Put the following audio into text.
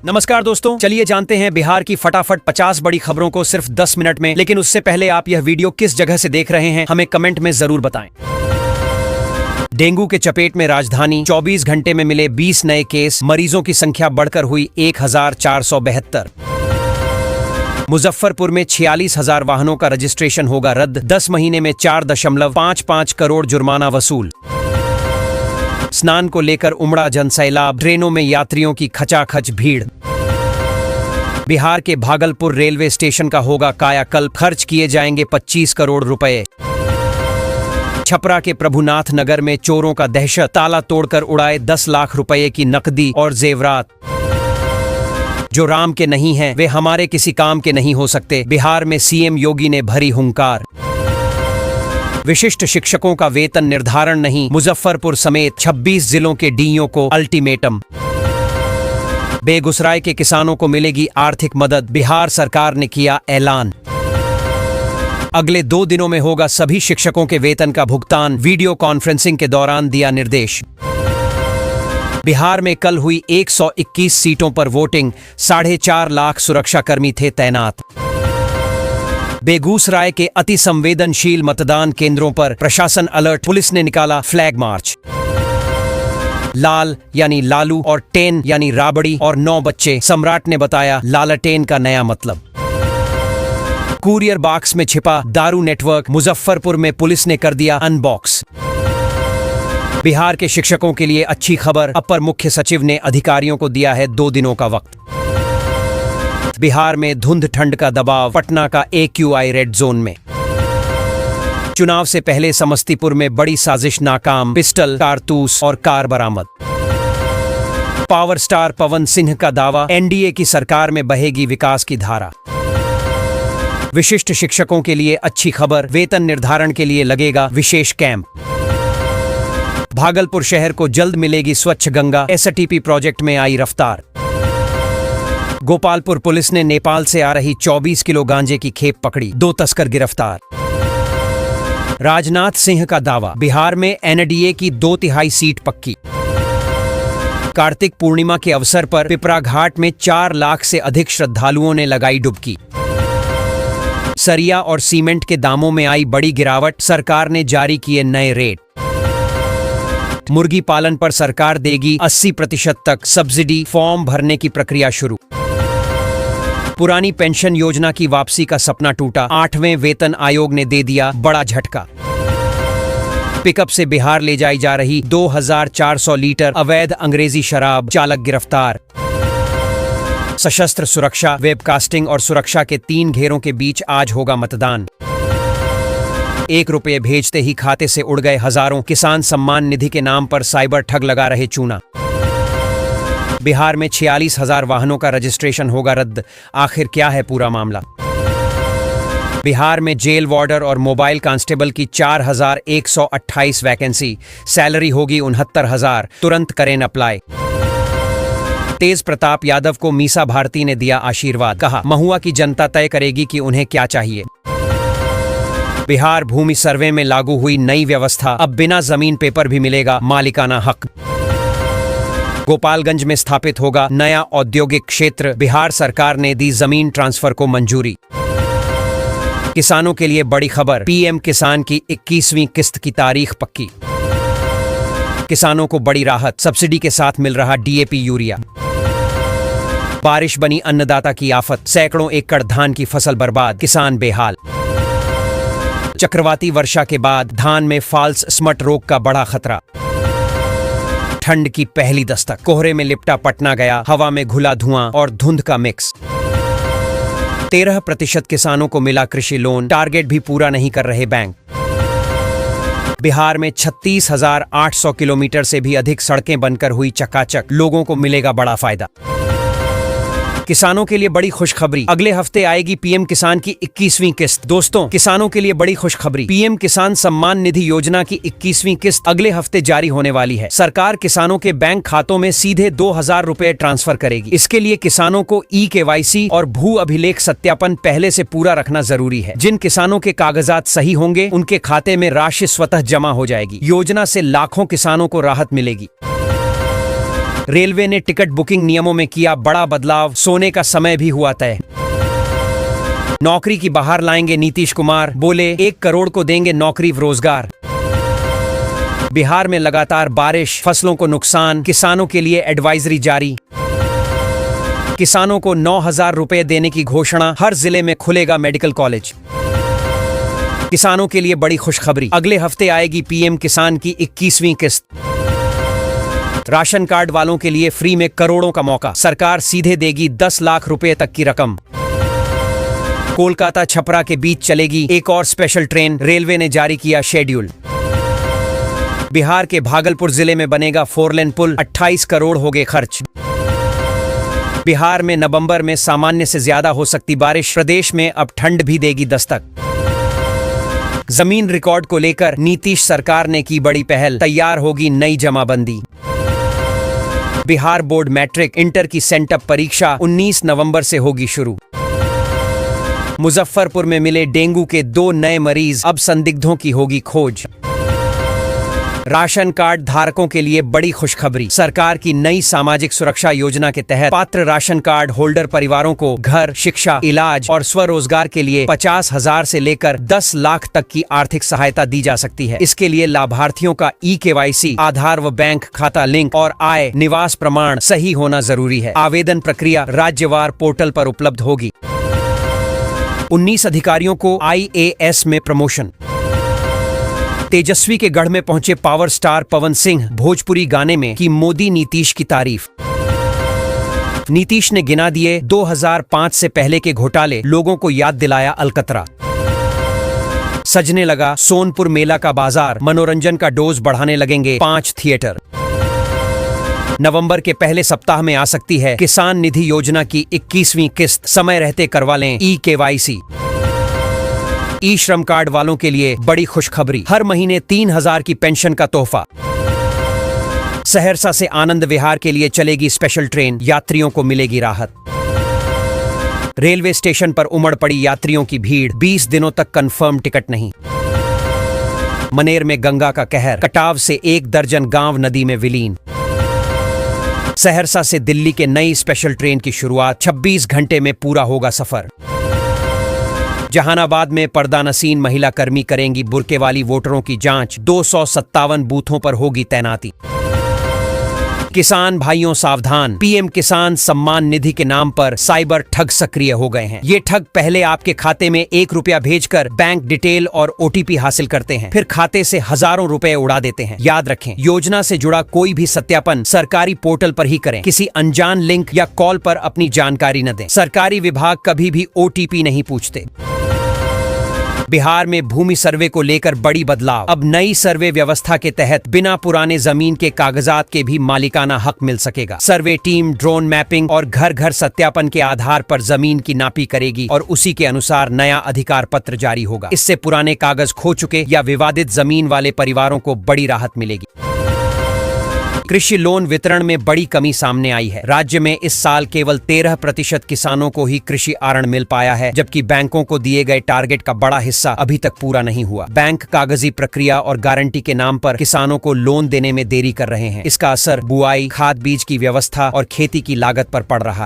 नमस्कार दोस्तों, चलिए जानते हैं बिहार की फटाफट 50 बड़ी खबरों को सिर्फ 10 मिनट में। लेकिन उससे पहले आप यह वीडियो किस जगह से देख रहे हैं हमें कमेंट में जरूर बताएं। डेंगू के चपेट में राजधानी, 24 घंटे में मिले 20 नए केस, मरीजों की संख्या बढ़कर हुई 1472। मुजफ्फरपुर में 46,000 वाहनों का रजिस्ट्रेशन होगा रद्द, 10 महीने में 4.55 करोड़ जुर्माना वसूल। स्नान को लेकर उमड़ा जनसैलाब, ट्रेनों में यात्रियों की खचाखच भीड़। बिहार के भागलपुर रेलवे स्टेशन का होगा कायाकल्प, खर्च किए जाएंगे 25 करोड़ रुपए। छपरा के प्रभुनाथ नगर में चोरों का दहशत, ताला तोड़कर उड़ाए 10 लाख रुपए की नकदी और जेवरात। जो राम के नहीं हैं वे हमारे किसी काम के नहीं हो सकते, बिहार में सीएम योगी ने भरी हुंकार। विशिष्ट शिक्षकों का वेतन निर्धारण नहीं, मुजफ्फरपुर समेत 26 जिलों के डीईओ को अल्टीमेटम। बेगूसराय के किसानों को मिलेगी आर्थिक मदद, बिहार सरकार ने किया ऐलान। अगले 2 दिनों में होगा सभी शिक्षकों के वेतन का भुगतान, वीडियो कॉन्फ्रेंसिंग के दौरान दिया निर्देश। बिहार में कल हुई 121 सीटों पर वोटिंग, 4.5 लाख सुरक्षाकर्मी थे तैनात। बेगूसराय के अति संवेदनशील मतदान केंद्रों पर प्रशासन अलर्ट, पुलिस ने निकाला फ्लैग मार्च। लाल यानी लालू और टेन यानी राबड़ी और 9 बच्चे, सम्राट ने बताया लालटेन का नया मतलब। कुरियर बॉक्स में छिपा दारू नेटवर्क, मुजफ्फरपुर में पुलिस ने कर दिया अनबॉक्स। बिहार के शिक्षकों के लिए अच्छी खबर, अपर मुख्य सचिव ने अधिकारियों को दिया है 2 दिनों का वक्त। बिहार में धुंध ठंड का दबाव, पटना का AQI रेड जोन में। चुनाव से पहले समस्तीपुर में बड़ी साजिश नाकाम, पिस्टल, कारतूस और कार बरामद। पावर स्टार पवन सिंह का दावा, एनडीए की सरकार में बहेगी विकास की धारा। विशिष्ट शिक्षकों के लिए अच्छी खबर, वेतन निर्धारण के लिए लगेगा विशेष कैंप। भागलपुर शहर को जल्द मिलेगी स्वच्छ गंगा, STP प्रोजेक्ट में आई रफ्तार। गोपालपुर पुलिस ने नेपाल से आ रही 24 किलो गांजे की खेप पकड़ी, 2 तस्कर गिरफ्तार। राजनाथ सिंह का दावा, बिहार में NDA की 2/3 सीट पक्की। कार्तिक पूर्णिमा के अवसर पर पिपरा घाट में 4 लाख से अधिक श्रद्धालुओं ने लगाई डुबकी। सरिया और सीमेंट के दामों में आई बड़ी गिरावट, सरकार ने जारी किए नए रेट। मुर्गी पालन पर सरकार देगी 80% तक सब्सिडी, फॉर्म भरने की प्रक्रिया शुरू। पुरानी पेंशन योजना की वापसी का सपना टूटा, 8वें वेतन आयोग ने दे दिया बड़ा झटका। पिकअप से बिहार ले जाई जा रही 2400 लीटर अवैध अंग्रेजी शराब, चालक गिरफ्तार। सशस्त्र सुरक्षा, वेबकास्टिंग और सुरक्षा के 3 घेरों के बीच आज होगा मतदान। 1 रुपये भेजते ही खाते से उड़ गए हजारों, किसान सम्मान निधि के नाम पर साइबर ठग लगा रहे चूना। बिहार में 46,000 वाहनों का रजिस्ट्रेशन होगा रद्द, आखिर क्या है पूरा मामला? बिहार में जेल वार्डर और मोबाइल कांस्टेबल की 4128 वैकेंसी, सैलरी होगी 69,000, तुरंत करें अप्लाई। तेज प्रताप यादव को मीसा भारती ने दिया आशीर्वाद, कहा महुआ की जनता तय करेगी कि उन्हें क्या चाहिए। बिहार भूमि सर्वे में लागू हुई नई व्यवस्था, अब बिना जमीन पेपर भी मिलेगा मालिकाना हक। गोपालगंज में स्थापित होगा नया औद्योगिक क्षेत्र, बिहार सरकार ने दी जमीन ट्रांसफर को मंजूरी। किसानों के लिए बड़ी खबर, PM किसान की 21वीं किस्त की तारीख पक्की। किसानों को बड़ी राहत, सब्सिडी के साथ मिल रहा DAP यूरिया। बारिश बनी अन्नदाता की आफत, सैकड़ों एकड़ धान की फसल बर्बाद, किसान बेहाल। चक्रवाती वर्षा के बाद धान में फॉल्स स्मट रोग का बड़ा खतरा। ठंड की पहली दस्तक, कोहरे में लिपटा पटना गया, हवा में घुला धुआं और धुंध का मिक्स। 13% किसानों को मिला कृषि लोन, टारगेट भी पूरा नहीं कर रहे बैंक। बिहार में 36,800 किलोमीटर से भी अधिक सड़कें बनकर हुई चकाचक, लोगों को मिलेगा बड़ा फायदा। किसानों के लिए बड़ी खुशखबरी, अगले हफ्ते आएगी PM किसान की 21वीं किस्त। दोस्तों, किसानों के लिए बड़ी खुशखबरी, PM किसान सम्मान निधि योजना की 21वीं किस्त अगले हफ्ते जारी होने वाली है। सरकार किसानों के बैंक खातों में सीधे 2,000 रुपए ट्रांसफर करेगी। इसके लिए किसानों को eKYC और भू अभिलेख सत्यापन पहले से पूरा रखना जरूरी है। जिन किसानों के कागजात सही होंगे उनके खाते में राशि स्वतः जमा हो जाएगी। योजना से लाखों किसानों को राहत मिलेगी। रेलवे ने टिकट बुकिंग नियमों में किया बड़ा बदलाव, सोने का समय भी हुआ तय। नौकरी की बाहर लाएंगे नीतीश कुमार, बोले 1 करोड़ को देंगे नौकरी रोजगार। बिहार में लगातार बारिश, फसलों को नुकसान, किसानों के लिए एडवाइजरी जारी। किसानों को 9,000 रुपए देने की घोषणा, हर जिले में खुलेगा मेडिकल कॉलेज। किसानों के लिए बड़ी खुशखबरी, अगले हफ्ते आएगी पीएम किसान की 21वीं किस्त। राशन कार्ड वालों के लिए फ्री में करोड़ों का मौका, सरकार सीधे देगी 10 लाख रुपए तक की रकम। कोलकाता छपरा के बीच चलेगी एक और स्पेशल ट्रेन, रेलवे ने जारी किया शेड्यूल। बिहार के भागलपुर जिले में बनेगा 4 लेन पुल, 28 करोड़ हो गए खर्च। बिहार में नवंबर में सामान्य से ज्यादा हो सकती बारिश, प्रदेश में अब ठंड भी देगी दस्तक। जमीन रिकॉर्ड को लेकर नीतीश सरकार ने की बड़ी पहल, तैयार होगी नई जमाबंदी। बिहार बोर्ड मैट्रिक इंटर की सेंटअप परीक्षा 19 नवंबर से होगी शुरू। मुजफ्फरपुर में मिले डेंगू के 2 नए मरीज, अब संदिग्धों की होगी खोज। राशन कार्ड धारकों के लिए बड़ी खुशखबरी, सरकार की नई सामाजिक सुरक्षा योजना के तहत पात्र राशन कार्ड होल्डर परिवारों को घर, शिक्षा, इलाज और स्वरोजगार के लिए 50,000 से लेकर 10 लाख तक की आर्थिक सहायता दी जा सकती है। इसके लिए लाभार्थियों का eKYC, आधार व बैंक खाता लिंक और आय निवास प्रमाण सही होना जरूरी है। आवेदन प्रक्रिया राज्यवार पोर्टल पर उपलब्ध होगी। 19 अधिकारियों को IAS में प्रमोशन। तेजस्वी के गढ़ में पहुंचे पावर स्टार पवन सिंह, भोजपुरी गाने में की मोदी नीतीश की तारीफ। नीतीश ने गिना दिए 2005 से पहले के घोटाले, लोगों को याद दिलाया अलकतरा। सजने लगा सोनपुर मेला का बाजार, मनोरंजन का डोज बढ़ाने लगेंगे 5 थिएटर। नवंबर के पहले सप्ताह में आ सकती है किसान निधि योजना की 21वीं किस्त, समय रहते करवा लें eKYC। श्रम कार्ड वालों के लिए बड़ी खुशखबरी, हर महीने 3,000 की पेंशन का तोहफा। सहरसा से आनंद विहार के लिए चलेगी स्पेशल ट्रेन, यात्रियों को मिलेगी राहत। रेलवे स्टेशन पर उमड़ पड़ी यात्रियों की भीड़, 20 दिनों तक कंफर्म टिकट नहीं। मनेर में गंगा का कहर, कटाव से 1 दर्जन गांव नदी में विलीन। सहरसा से दिल्ली के नई स्पेशल ट्रेन की शुरुआत, 26 घंटे में पूरा होगा सफर। जहानाबाद में पर्दानसीन महिला कर्मी करेंगी बुर्के वाली वोटरों की जांच, 257 बूथों पर होगी तैनाती। किसान भाइयों सावधान, पीएम किसान सम्मान निधि के नाम पर साइबर ठग सक्रिय हो गए हैं। ये ठग पहले आपके खाते में 1 रुपया भेजकर बैंक डिटेल और OTP हासिल करते हैं, फिर खाते से हजारों रुपए उड़ा देते हैं। याद रखें, योजना से जुड़ा कोई भी सत्यापन सरकारी पोर्टल पर ही करें, किसी अनजान लिंक या कॉल पर अपनी जानकारी न दें। सरकारी विभाग कभी भी OTP नहीं पूछते। बिहार में भूमि सर्वे को लेकर बड़ी बदलाव, अब नई सर्वे व्यवस्था के तहत बिना पुराने जमीन के कागजात के भी मालिकाना हक मिल सकेगा। सर्वे टीम ड्रोन मैपिंग और घर घर सत्यापन के आधार पर जमीन की नापी करेगी और उसी के अनुसार नया अधिकार पत्र जारी होगा। इससे पुराने कागज खो चुके या विवादित जमीन वाले परिवारों को बड़ी राहत मिलेगी। कृषि लोन वितरण में बड़ी कमी सामने आई है। राज्य में इस साल केवल 13% किसानों को ही कृषि ऋण मिल पाया है, जबकि बैंकों को दिए गए टारगेट का बड़ा हिस्सा अभी तक पूरा नहीं हुआ। बैंक कागजी प्रक्रिया और गारंटी के नाम पर किसानों को लोन देने में देरी कर रहे हैं। इसका असर बुआई, खाद बीज की व्यवस्था और खेती की लागत पर पड़ रहा है।